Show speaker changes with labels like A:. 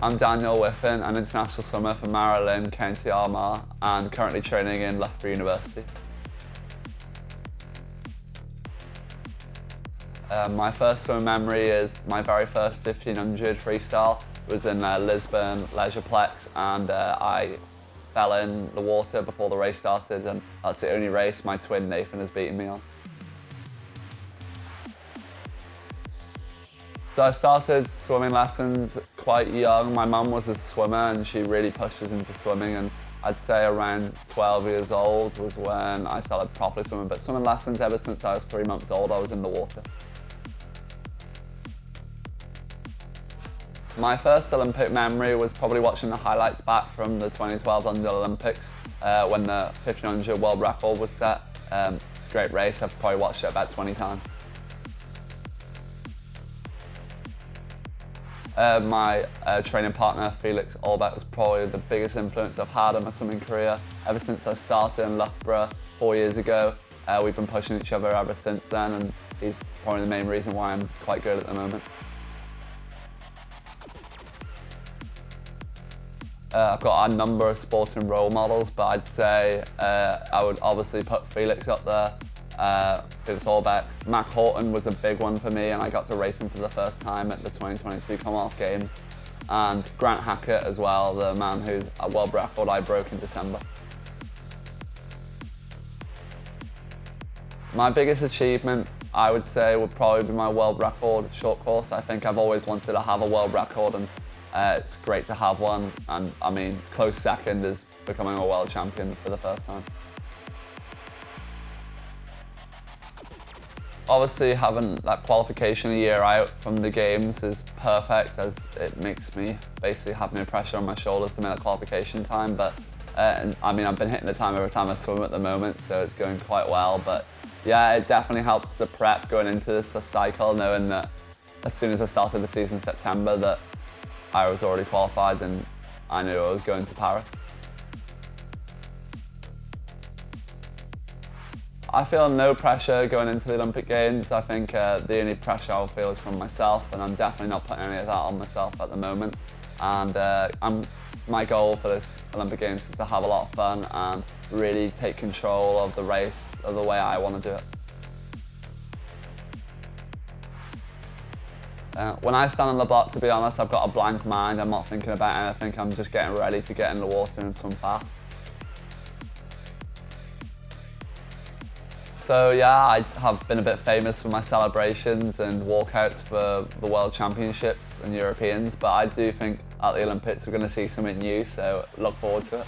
A: I'm Daniel Wiffen, an international swimmer for Maryland, County Armagh, and currently training in Loughborough University. My first swimming memory is my very first 1500 freestyle. It was in Lisbon Leisureplex, and I fell in the water before the race started, and that's the only race my twin Nathan has beaten me on. So I started swimming lessons quite young. My mum was a swimmer and she really pushed us into swimming, and I'd say around 12 years old was when I started properly swimming, but swimming lessons ever since I was 3 months old I was in the water. My first Olympic memory was probably watching the highlights back from the 2012 London Olympics when the 1500 world record was set. It's a great race, I've probably watched it about 20 times. My training partner, Felix Olbeck, was probably the biggest influence I've had in my swimming career. Ever since I started in Loughborough 4 years ago, we've been pushing each other ever since then, and he's probably the main reason why I'm quite good at the moment. I've got a number of sporting role models, but I'd say I would obviously put Felix up there. Felix Olbeck. Mac Horton was a big one for me, and I got to race him for the first time at the 2022 Commonwealth Games. And Grant Hackett as well, the man whose world record I broke in December. My biggest achievement, I would say, would probably be my world record short course. I think I've always wanted to have a world record, and it's great to have one. And I mean, close second is becoming a world champion for the first time. Obviously, having that qualification a year out from the games is perfect, as it makes me basically have no pressure on my shoulders to make that qualification time. But I mean, I've been hitting the time every time I swim at the moment, so it's going quite well. But yeah, it definitely helps the prep going into this cycle, knowing that as soon as I started the season in September, that I was already qualified and I knew I was going to Paris. I feel no pressure going into the Olympic Games. I think the only pressure I'll feel is from myself, and I'm definitely not putting any of that on myself at the moment. And my goal for this Olympic Games is to have a lot of fun and really take control of the race of the way I want to do it. When I stand on the block, to be honest, I've got a blank mind. I'm not thinking about anything. I'm just getting ready to get in the water and swim fast. So yeah, I have been a bit famous for my celebrations and walkouts for the World Championships and Europeans, but I do think at the Olympics we're going to see something new, so look forward to it.